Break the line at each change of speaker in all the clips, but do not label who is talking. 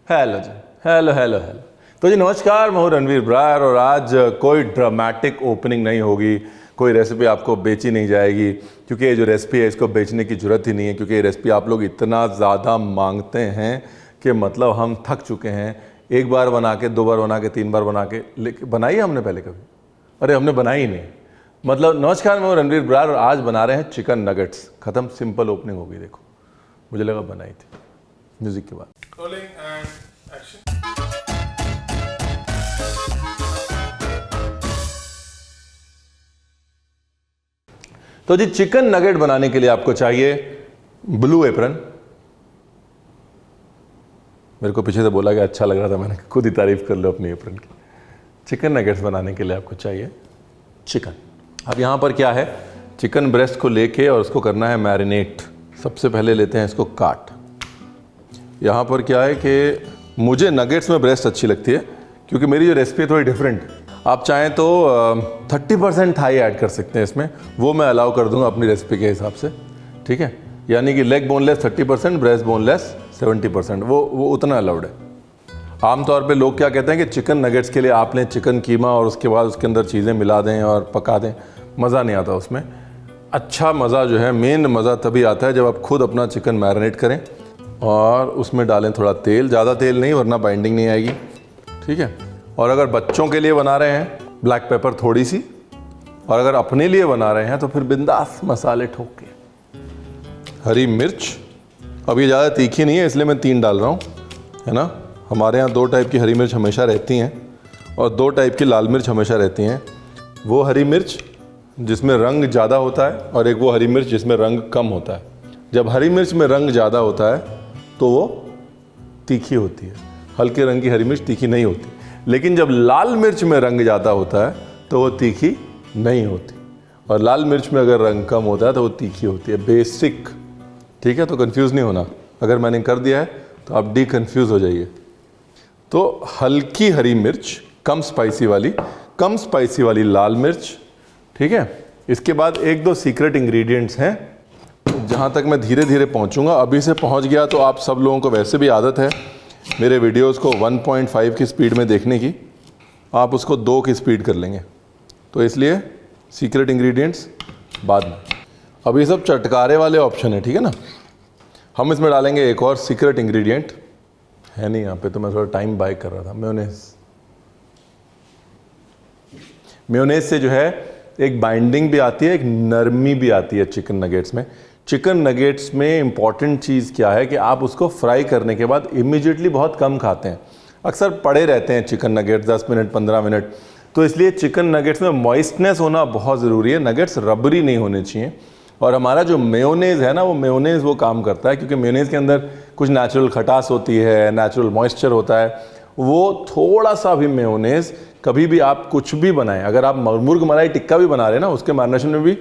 Hello जी, hello hello hello. तो जी नमस्कार, मैं हूं रणवीर ब्रार और आज कोई ड्रामेटिक ओपनिंग नहीं होगी, कोई रेसिपी आपको बेची नहीं जाएगी क्योंकि ये जो रेसिपी है इसको बेचने की ज़रूरत ही नहीं है क्योंकि ये रेसिपी आप लोग इतना ज़्यादा मांगते हैं कि मतलब हम थक चुके हैं। एक बार बना के, दो बार बना के, तीन बार बना के, लेकिन बनाई है हमने पहले कभी? अरे हमने बनाई ही नहीं। मतलब नमस्कार, मैं हूं रणवीर ब्रार और आज बना रहे हैं चिकन नगेट्स। ख़त्म, सिंपल ओपनिंग होगी। देखो मुझे लगा बनाई थी म्यूज़िक के बाद।
Rolling and action.
तो जी चिकन नगेट बनाने के लिए आपको चाहिए ब्लू एप्रन। मेरे को पीछे से बोला कि अच्छा लग रहा था, मैंने खुद ही तारीफ कर लो अपनी एप्रन की। चिकन नगेट्स बनाने के लिए आपको चाहिए चिकन। अब यहाँ पर क्या है, चिकन ब्रेस्ट को लेके और उसको करना है मैरिनेट। सबसे पहले लेते हैं इसको काट। यहाँ पर क्या है कि मुझे नगेट्स में ब्रेस्ट अच्छी लगती है क्योंकि मेरी जो रेसिपी है थोड़ी डिफरेंट। आप चाहें तो 30% थाई ऐड कर सकते हैं इसमें, वो मैं अलाउ कर दूंगा अपनी रेसिपी के हिसाब से, ठीक है। यानी कि लेग बोनलेस 30%, ब्रेस्ट बोनलेस 70%, वो उतना अलाउड है। आमतौर पे लोग क्या कहते हैं कि चिकन नगेट्स के लिए आप लें चिकन कीमा और उसके बाद उसके अंदर चीज़ें मिला दें और पका दें। मज़ा नहीं आता उसमें। अच्छा मज़ा जो है, मेन मज़ा तभी आता है जब आप खुद अपना चिकन मैरिनेट करें और उसमें डालें थोड़ा तेल, ज़्यादा तेल नहीं वरना बाइंडिंग नहीं आएगी, ठीक है। और अगर बच्चों के लिए बना रहे हैं ब्लैक पेपर थोड़ी सी, और अगर अपने लिए बना रहे हैं तो फिर बिंदास मसाले ठोक के। हरी मिर्च, अब ये ज़्यादा तीखी नहीं है इसलिए मैं 3 डाल रहा हूँ, है ना। हमारे यहाँ 2 टाइप की हरी मिर्च हमेशा रहती हैं और 2 टाइप की लाल मिर्च हमेशा रहती हैं। वो हरी मिर्च जिसमें रंग ज़्यादा होता है और एक वो हरी मिर्च जिसमें रंग कम होता है। जब हरी मिर्च में रंग ज़्यादा होता है तो वो तीखी होती है, हल्के रंग की हरी मिर्च तीखी नहीं होती। लेकिन जब लाल मिर्च में रंग ज़्यादा होता है तो वो तीखी नहीं होती, और लाल मिर्च में अगर रंग कम होता है तो वो तीखी होती है। बेसिक, ठीक है। तो कंफ्यूज नहीं होना, अगर मैंने कर दिया है तो आप कन्फ्यूज़ हो जाइए। तो हल्की हरी मिर्च, कम स्पाइसी वाली लाल मिर्च, ठीक है। इसके बाद 1-2 सीक्रेट इंग्रेडिएंट्स हैं जहाँ तक मैं धीरे धीरे पहुँचूँगा। अभी से पहुँच गया तो आप सब लोगों को वैसे भी आदत है मेरे वीडियोस को 1.5 की स्पीड में देखने की, आप उसको 2 की स्पीड कर लेंगे। तो इसलिए सीक्रेट इंग्रेडिएंट्स बाद में। अब ये सब चटकारे वाले ऑप्शन है, ठीक है ना। हम इसमें डालेंगे एक और सीक्रेट इंग्रेडिएंट, है नहीं यहाँ पे तो मैं थोड़ा टाइम बाय कर रहा था। मेयोनेज़ से जो है एक बाइंडिंग भी आती है, एक नरमी भी आती है चिकन नगेट्स में। चिकन नगेट्स में इम्पॉर्टेंट चीज़ क्या है कि आप उसको फ्राई करने के बाद इमीडिएटली बहुत कम खाते हैं। अक्सर पड़े रहते हैं चिकन नगेट्स 10 मिनट 15 मिनट, तो इसलिए चिकन नगेट्स में मॉइस्टनेस होना बहुत ज़रूरी है। नगेट्स रबरी नहीं होने चाहिए। और हमारा जो मेयोनेज़ है ना, वो मेयोनेज़ वो काम करता है क्योंकि मेयोनेज़ के अंदर कुछ नेचुरल खटास होती है, नेचुरल मॉइस्चर होता है। वो थोड़ा सा भी मेयोनेज़, कभी भी आप कुछ भी बनाएं, अगर आप मुर्ग मलाई टिक्का भी बना रहे हैं ना, उसके मैरिनेशन में भी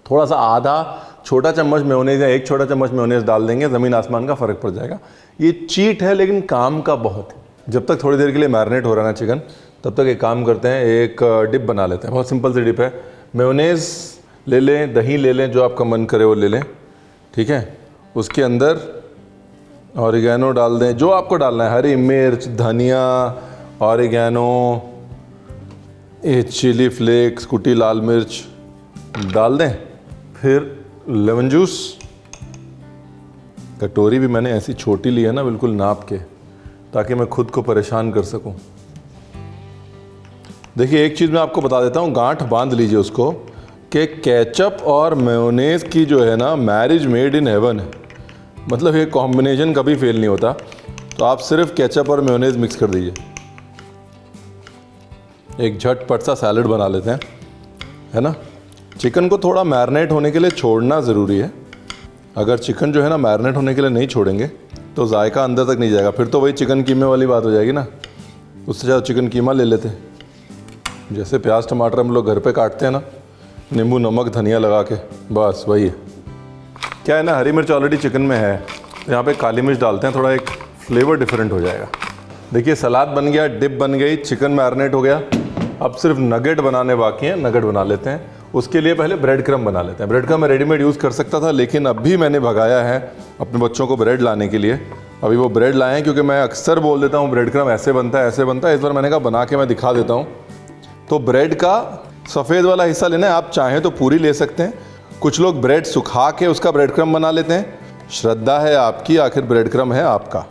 थोड़ा सा आधा छोटा चम्मच मेयोनेज़ या 1 छोटा चम्मच मेयोनेज़ डाल देंगे, ज़मीन आसमान का फ़र्क पड़ जाएगा। ये चीट है लेकिन काम का बहुत है। जब तक थोड़ी देर के लिए मैरिनेट हो रहा है ना चिकन, तब तक एक काम करते हैं, एक डिप बना लेते हैं। बहुत सिंपल सी डिप है। मेयोनेज़ ले लें, दही ले लें, जो आपका मन करे वो ले लें, ठीक है। उसके अंदर ऑरिगेनो डाल दें, जो आपको डालना है, हरी मिर्च, धनिया, ऑरिगेनो, ये चिली फ्लेक्स, कुटी लाल मिर्च डाल दें। फिर लेमन जूस, कटोरी भी मैंने ऐसी छोटी ली है ना, बिल्कुल नाप के, ताकि मैं खुद को परेशान कर सकूं। देखिए एक चीज़ मैं आपको बता देता हूँ, गांठ बांध लीजिए उसको, कि केचप और मेयोनेज़ की जो है ना, मैरिज मेड इन हेवन है। मतलब ये कॉम्बिनेशन कभी फेल नहीं होता। तो आप सिर्फ केचप और मेयोनेज़ मिक्स कर दीजिए। एक झटपट सा सैलड बना लेते हैं, है ना। चिकन को थोड़ा मैरिनेट होने के लिए छोड़ना ज़रूरी है। अगर चिकन जो है ना मैरिनेट होने के लिए नहीं छोड़ेंगे तो जायका अंदर तक नहीं जाएगा। फिर तो वही चिकन कीमे वाली बात हो जाएगी ना। उससे ज़्यादा चिकन कीमा ले लेते, जैसे प्याज टमाटर हम लोग घर पे काटते हैं ना, नींबू नमक धनिया लगा के, बस वही है। क्या है ना, हरी मिर्च ऑलरेडी चिकन में है, तो यहाँ पे काली मिर्च डालते हैं, थोड़ा एक फ्लेवर डिफरेंट हो जाएगा। देखिए सलाद बन गया, डिप बन गई, चिकन मैरिनेट हो गया। अब सिर्फ नगेट बनाने बाकी हैं, नगेट बना लेते हैं। उसके लिए पहले ब्रेड क्रम बना लेते हैं। ब्रेड क्रम मैं रेडीमेड यूज़ कर सकता था, लेकिन अब भी मैंने भगाया है अपने बच्चों को ब्रेड लाने के लिए, अभी वो ब्रेड लाए हैं, क्योंकि मैं अक्सर बोल देता हूँ ब्रेड क्रम्ब ऐसे बनता है ऐसे बनता है, इस बार मैंने कहा बना के मैं दिखा देता हूँ। तो ब्रेड का सफ़ेद वाला हिस्सा लेना है, आप चाहें तो पूरी ले सकते हैं। कुछ लोग ब्रेड सुखा के उसका ब्रेड क्रम्ब बना लेते हैं, श्रद्धा है आपकी, आखिर ब्रेड क्रम्ब है आपका।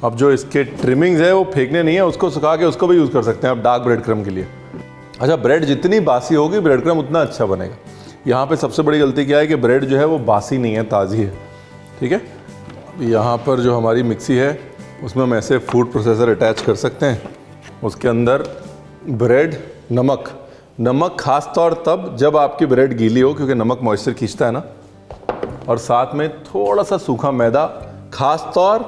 अब जो इसके ट्रिमिंग्स है वो फेंकने नहीं है, उसको सुखा के उसको भी यूज़ कर सकते हैं आप डार्क ब्रेड क्रम्ब के लिए। अच्छा, ब्रेड जितनी बासी होगी ब्रेड क्रम्ब उतना अच्छा बनेगा। यहाँ पे सबसे बड़ी गलती क्या है कि ब्रेड जो है वो बासी नहीं है, ताज़ी है। ठीक है, यहाँ पर जो हमारी मिक्सी है उसमें हम ऐसे फूड प्रोसेसर अटैच कर सकते हैं। उसके अंदर ब्रेड, नमक खास तौर तब जब आपकी ब्रेड गीली हो, क्योंकि नमक मॉइस्चर खींचता है ना, और साथ में थोड़ा सा सूखा मैदा, खास तौर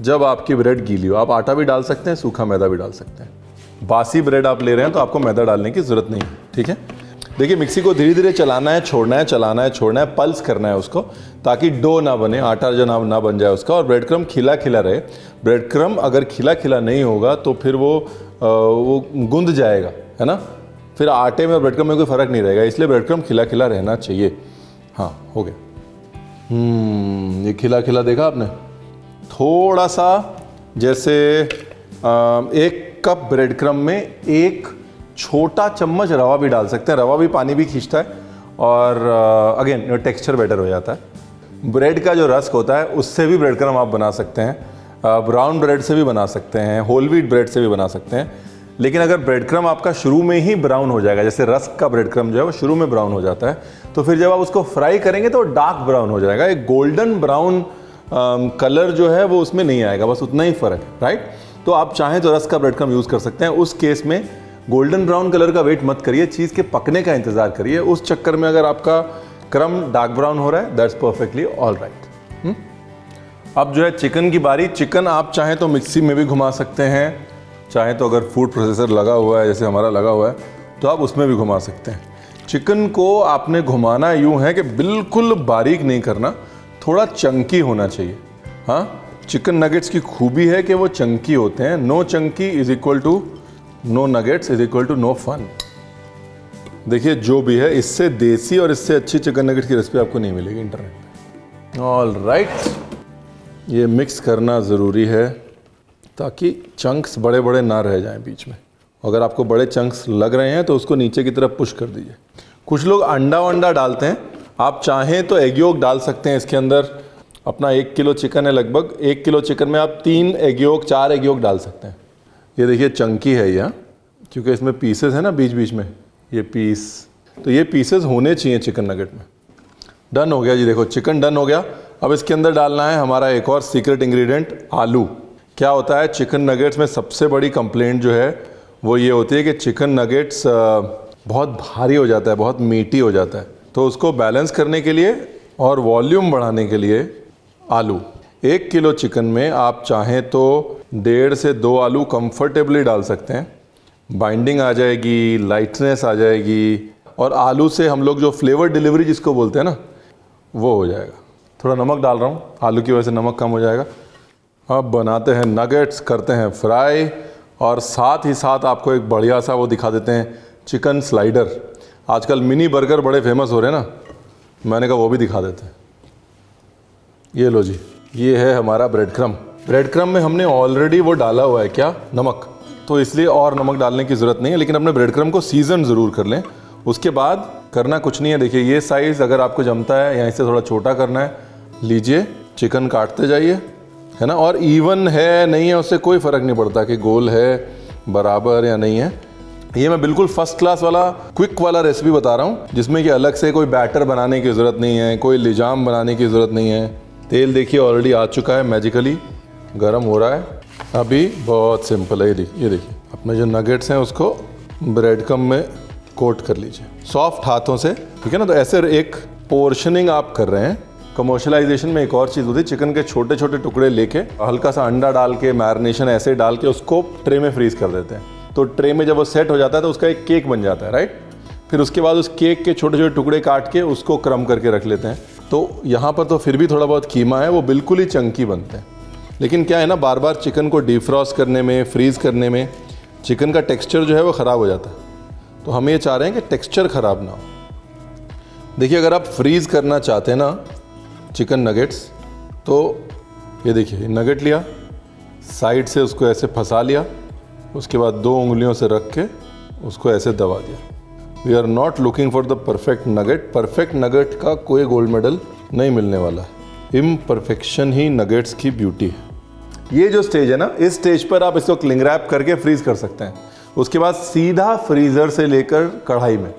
जब आपकी ब्रेड गीली हो। आप आटा भी डाल सकते हैं, सूखा मैदा भी डाल सकते हैं। बासी ब्रेड आप ले रहे हैं तो आपको मैदा डालने की ज़रूरत नहीं है। ठीक है, देखिए मिक्सी को धीरे धीरे चलाना है, छोड़ना है, चलाना है, छोड़ना है, पल्स करना है उसको, ताकि डो ना बने, आटा जो ना बन जाए उसका, और ब्रेड क्रम्ब खिला खिला रहे। ब्रेड क्रम्ब अगर खिला खिला नहीं होगा तो फिर वो गुंद जाएगा, है ना, फिर आटे में और ब्रेड क्रम्ब में कोई फ़र्क नहीं रहेगा। इसलिए ब्रेड क्रम्ब खिला खिला रहना चाहिए। हाँ, हो गया। ये खिला खिला देखा आपने, थोड़ा सा जैसे 1 कप ब्रेड क्रम्ब में 1 छोटा चम्मच रवा भी डाल सकते हैं। रवा भी पानी भी खींचता है और अगेन टेक्सचर बेटर हो जाता है। ब्रेड का जो रस्क होता है उससे भी ब्रेड क्रम्ब आप बना सकते हैं, ब्राउन ब्रेड से भी बना सकते हैं, होल व्हीट ब्रेड से भी बना सकते हैं। लेकिन अगर ब्रेड क्रम्ब आपका शुरू में ही ब्राउन हो जाएगा, जैसे रस्क का ब्रेड क्रम्ब जो है वो शुरू में ब्राउन हो जाता है, तो फिर जब आप उसको फ्राई करेंगे तो डार्क ब्राउन हो जाएगा। एक गोल्डन ब्राउन कलर जो है वो उसमें नहीं आएगा, बस उतना ही फ़र्क है, राइट। तो आप चाहें तो रस्क का ब्रेड क्रम्ब यूज़ कर सकते हैं। उस केस में गोल्डन ब्राउन कलर का वेट मत करिए, चीज़ के पकने का इंतज़ार करिए। उस चक्कर में अगर आपका क्रम्ब डार्क ब्राउन हो रहा है, दैट्स परफेक्टली ऑल राइट। अब जो है चिकन की बारी। चिकन आप चाहें तो मिक्सी में भी घुमा सकते हैं, चाहें तो अगर फूड प्रोसेसर लगा हुआ है जैसे हमारा लगा हुआ है तो आप उसमें भी घुमा सकते हैं। चिकन को आपने घुमाना यूँ है कि बिल्कुल बारीक नहीं करना, थोड़ा चंकी होना चाहिए। हाँ, चिकन नगेट्स की खूबी है कि वो चंकी होते हैं। No chunky is equal to no nuggets is equal to no fun. देखिए जो भी है, इससे देसी और इससे अच्छी चिकन नगेट्स की रेसिपी आपको नहीं मिलेगी इंटरनेट पे। ऑल राइट, ये मिक्स करना ज़रूरी है ताकि चंक्स बड़े बड़े ना रह जाएं बीच में। अगर आपको बड़े चंक्स लग रहे हैं तो उसको नीचे की तरफ पुश कर दीजिए। कुछ लोग अंडा डालते हैं, आप चाहें तो एग योक डाल सकते हैं इसके अंदर। अपना 1 किलो चिकन है, लगभग 1 किलो चिकन में आप 3 एग योक 4 एग योक डाल सकते हैं। ये देखिए चंकी है ये, क्योंकि इसमें पीसेस है ना बीच बीच में, ये पीस, तो ये पीसेस होने चाहिए चिकन नगेट में। डन हो गया जी, देखो चिकन डन हो गया। अब इसके अंदर डालना है हमारा एक और सीक्रेट इंग्रेडिएंट, आलू। क्या होता है चिकन नगेट्स में सबसे बड़ी कंप्लेंट जो है वो ये होती है कि चिकन नगेट्स बहुत भारी हो जाता है, बहुत मीठी हो जाता है। तो उसको बैलेंस करने के लिए और वॉल्यूम बढ़ाने के लिए आलू, 1 किलो चिकन में आप चाहें तो 1.5 से 2 आलू कंफर्टेबली डाल सकते हैं। बाइंडिंग आ जाएगी, लाइटनेस आ जाएगी, और आलू से हम लोग जो फ्लेवर डिलीवरी जिसको बोलते हैं ना, वो हो जाएगा। थोड़ा नमक डाल रहा हूँ, आलू की वजह से नमक कम हो जाएगा। अब बनाते हैं नगेट्स, करते हैं फ्राई, और साथ ही साथ आपको एक बढ़िया सा वो दिखा देते हैं चिकन स्लाइडर। आजकल मिनी बर्गर बड़े फेमस हो रहे हैं ना, मैंने कहा वो भी दिखा देते हैं। ये लो जी, ये है हमारा ब्रेड क्रम्ब। ब्रेड क्रम्ब में हमने ऑलरेडी वो डाला हुआ है क्या, नमक, तो इसलिए और नमक डालने की ज़रूरत नहीं है। लेकिन अपने ब्रेड क्रम्ब को सीज़न ज़रूर कर लें। उसके बाद करना कुछ नहीं है, देखिए ये साइज़ अगर आपको जमता है या इसे थोड़ा छोटा करना है, लीजिए चिकन काटते जाइए, है ना। और इवन है नहीं है उससे कोई फ़र्क नहीं पड़ता कि गोल है, बराबर या नहीं है। ये मैं बिल्कुल फर्स्ट क्लास वाला क्विक वाला रेसिपी बता रहा हूँ, जिसमें कि अलग से कोई बैटर बनाने की ज़रूरत नहीं है, कोई लिजाम बनाने की ज़रूरत नहीं है। तेल देखिए ऑलरेडी आ चुका है, मैजिकली गर्म हो रहा है। अभी बहुत सिंपल है, ये देखिए अपने जो नगेट्स हैं उसको ब्रेड क्रम्ब में कोट कर लीजिए सॉफ्ट हाथों से, ठीक है ना। तो ऐसे एक पोर्शनिंग आप कर रहे हैं। कमर्शलाइजेशन में एक और चीज़ होती है, चिकन के छोटे छोटे टुकड़े लेके हल्का सा अंडा डाल के मैरिनेशन ऐसे डाल के उसको ट्रे में फ्रीज कर देते हैं। तो ट्रे में जब वो सेट हो जाता है तो उसका एक केक बन जाता है, राइट। फिर उसके बाद उस केक के छोटे छोटे टुकड़े काट के उसको क्रम करके रख लेते हैं। तो यहाँ पर तो फिर भी थोड़ा बहुत कीमा है, वो बिल्कुल ही चंकी बनते हैं। लेकिन क्या है ना, बार बार चिकन को डीफ्रॉस्ट करने में, फ्रीज़ करने में चिकन का टेक्सचर जो है वो ख़राब हो जाता है। तो हम ये चाह रहे हैं कि टेक्सचर ख़राब ना हो। देखिए अगर आप फ्रीज़ करना चाहते हैं ना चिकन नगेट्स, तो ये देखिए नगेट लिया, साइड से उसको ऐसे फंसा लिया, उसके बाद 2 उंगलियों से रख के उसको ऐसे दबा दिया। We are not looking for the perfect nugget. Perfect nugget का कोई गोल्ड मेडल नहीं मिलने वाला है। इम्परफेक्शन ही नगेट्स की ब्यूटी है। ये जो स्टेज है ना, इस स्टेज पर आप इसको क्लिंग रैप करके फ्रीज कर सकते हैं। उसके बाद सीधा फ्रीज़र से लेकर कढ़ाई में,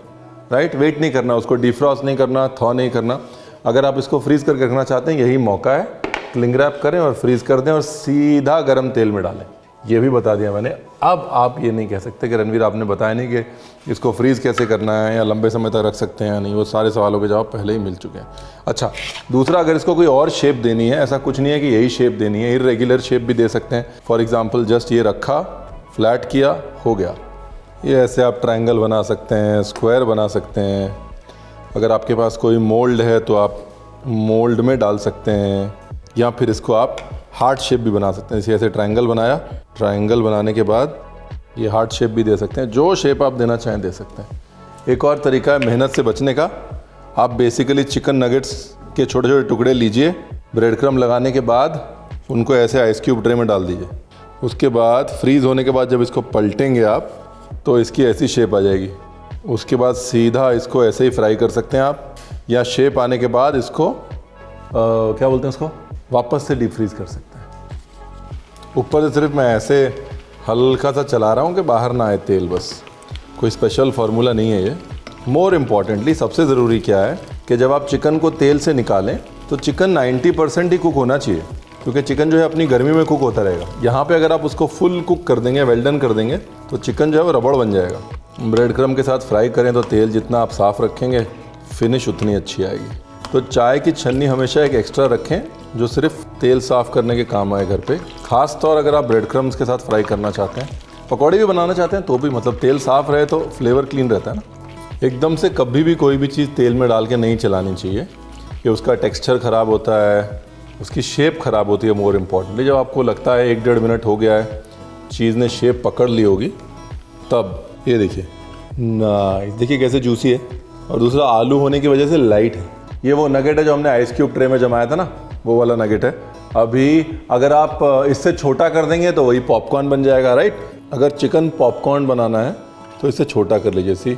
राइट, वेट नहीं करना, उसको डिफ्रॉस्ट नहीं करना, थॉ नहीं करना। अगर आप इसको फ्रीज़ करके रखना चाहते हैं, यही मौका है। क्लिंग रैप करें और फ्रीज़ कर दें और सीधा गर्म तेल में डालें। ये भी बता दिया मैंने। अब आप ये नहीं कह सकते कि रणवीर आपने बताया नहीं कि इसको फ्रीज़ कैसे करना है या लंबे समय तक रख सकते हैं या नहीं। वो सारे सवालों के जवाब पहले ही मिल चुके हैं। अच्छा, दूसरा, अगर इसको कोई और शेप देनी है, ऐसा कुछ नहीं है कि यही शेप देनी है, इर्रेगुलर शेप भी दे सकते हैं। फॉर एग्जाम्पल जस्ट ये रखा, फ्लैट किया, हो गया। ये ऐसे आप ट्रायंगल बना सकते हैं, स्क्वायर बना सकते हैं। अगर आपके पास कोई मोल्ड है तो आप मोल्ड में डाल सकते हैं, या फिर इसको आप हार्ट शेप भी बना सकते हैं। जैसे ऐसे ट्रायंगल बनाया, ट्रायंगल बनाने के बाद ये हार्ट शेप भी दे सकते हैं। जो शेप आप देना चाहें दे सकते हैं। एक और तरीका है मेहनत से बचने का। आप बेसिकली चिकन नगेट्स के छोटे छोटे टुकड़े लीजिए, ब्रेड क्रम्ब लगाने के बाद उनको ऐसे आइस क्यूब ट्रे में डाल दीजिए। उसके बाद फ्रीज़ होने के बाद जब इसको पलटेंगे आप, तो इसकी ऐसी शेप आ जाएगी। उसके बाद सीधा इसको ऐसे ही फ्राई कर सकते हैं आप, या शेप आने के बाद इसको क्या बोलते हैं, इसको वापस से डीप फ्रीज़ कर सकते हैं। ऊपर से सिर्फ मैं ऐसे हल्का सा चला रहा हूँ कि बाहर ना आए तेल, बस। कोई स्पेशल फार्मूला नहीं है ये। मोर इम्पॉर्टेंटली सबसे ज़रूरी क्या है कि जब आप चिकन को तेल से निकालें तो चिकन 90% ही कुक होना चाहिए, क्योंकि चिकन जो है अपनी गर्मी में कुक होता रहेगा। यहाँ पे अगर आप उसको फुल कुक कर देंगे, वेल डन कर देंगे, तो चिकन जो है वो रबड़ बन जाएगा। ब्रेड क्रम्ब के साथ फ्राई करें तो तेल जितना आप साफ़ रखेंगे, फिनिश उतनी अच्छी आएगी। तो चाय की छन्नी हमेशा एक एक्स्ट्रा रखें जो सिर्फ तेल साफ़ करने के काम आए घर पे। ख़ास तौर अगर आप ब्रेड क्रम्ब्स के साथ फ्राई करना चाहते हैं, पकौड़े भी बनाना चाहते हैं, तो भी मतलब तेल साफ़ रहे तो फ्लेवर क्लीन रहता है ना। एकदम से कभी भी कोई भी चीज़ तेल में डाल के नहीं चलानी चाहिए, कि उसका टेक्स्चर ख़राब होता है, उसकी शेप ख़राब होती है। मोर इम्पॉर्टेंटली जब आपको लगता है 1-1.5 मिनट हो गया है, चीज़ ने शेप पकड़ ली होगी, तब ये देखिए नाइस, देखिए कैसे जूसी है। और दूसरा, आलू होने की वजह से लाइट है। ये वो नगेट है जो हमने आइस क्यूब ट्रे में जमाया था ना, वो वाला नगेट है। अभी अगर आप इससे छोटा कर देंगे तो वही पॉपकॉर्न बन जाएगा, राइट। अगर चिकन पॉपकॉर्न बनाना है तो इससे छोटा कर लीजिए। सी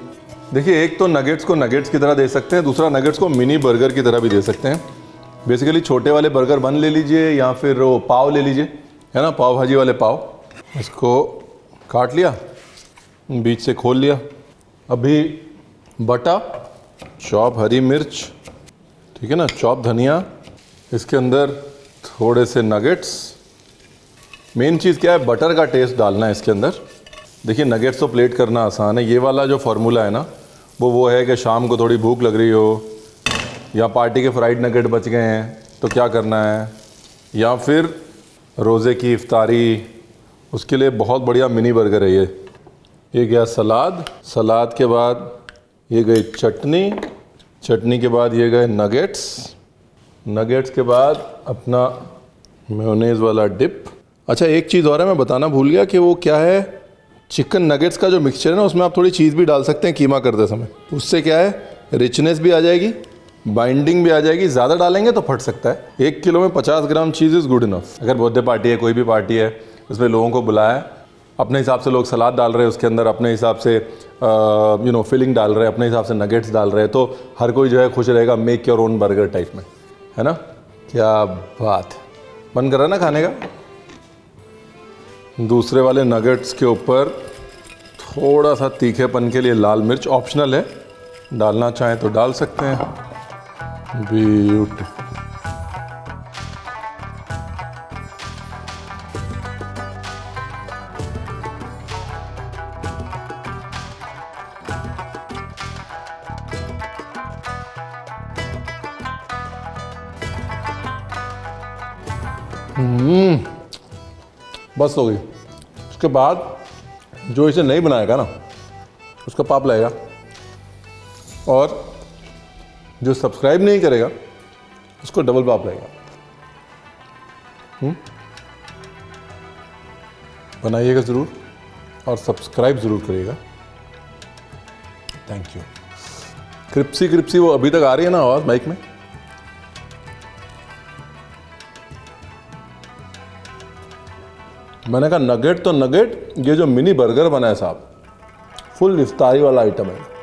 देखिए, एक तो नगेट्स को नगेट्स की तरह दे सकते हैं, दूसरा नगेट्स को मिनी बर्गर की तरह भी दे सकते हैं। बेसिकली छोटे वाले बर्गर बन ले लीजिए, या फिर वो पाव ले लीजिए, है ना, पाव भाजी वाले पाव। इसको काट लिया, बीच से खोल लिया। अभी बटा, चॉप हरी मिर्च, ठीक है ना, चॉप धनिया, इसके अंदर थोड़े से नगेट्स। मेन चीज़ क्या है, बटर का टेस्ट डालना है इसके अंदर। देखिए नगेट्स तो प्लेट करना आसान है। ये वाला जो फार्मूला है ना, वो है कि शाम को थोड़ी भूख लग रही हो, या पार्टी के फ्राइड नगेट बच गए हैं तो क्या करना है, या फिर रोज़े की इफ्तारी, उसके लिए बहुत बढ़िया मिनी बर्गर है ये गया सलाद, सलाद के बाद ये गई चटनी, चटनी के बाद ये गए नगेट्स, नगेट्स के बाद अपना मेयोनेज़ वाला डिप। अच्छा, एक चीज़ और है, मैं बताना भूल गया कि वो क्या है, चिकन नगेट्स का जो मिक्सचर है ना, उसमें आप थोड़ी चीज़ भी डाल सकते हैं कीमा करते समय। उससे क्या है, रिचनेस भी आ जाएगी, बाइंडिंग भी आ जाएगी। ज़्यादा डालेंगे तो फट सकता है। 1 किलो में 50 ग्राम चीज़ इज़ गुड इनफ। अगर बर्थडे पार्टी है, कोई भी पार्टी है, उसमें लोगों को बुलाया है, अपने हिसाब से लोग सलाद डाल रहे हैं, उसके अंदर अपने हिसाब से फिलिंग डाल रहे हैं, अपने हिसाब से नगेट्स डाल रहे हैं, तो हर कोई जो है खुश रहेगा। Make your own burger type में, है ना। क्या बात, मन कर रहा है ना खाने का। दूसरे वाले नगेट्स के ऊपर थोड़ा सा तीखेपन के लिए लाल मिर्च ऑप्शनल है, डालना चाहें तो डाल सकते हैं। ब्यूटीफुल। बस हो गई। उसके बाद जो इसे नहीं बनाएगा ना, उसका पाप लगेगा, और जो सब्सक्राइब नहीं करेगा उसको डबल पाप लगेगा। बनाइएगा ज़रूर और सब्सक्राइब ज़रूर करिएगा। Thank you. क्रिप्सी वो अभी तक आ रही है ना आवाज़ माइक में। मैंने कहा नगेट तो नगेट, ये जो मिनी बर्गर बना है साहब, फुल इफ्तारी वाला आइटम है।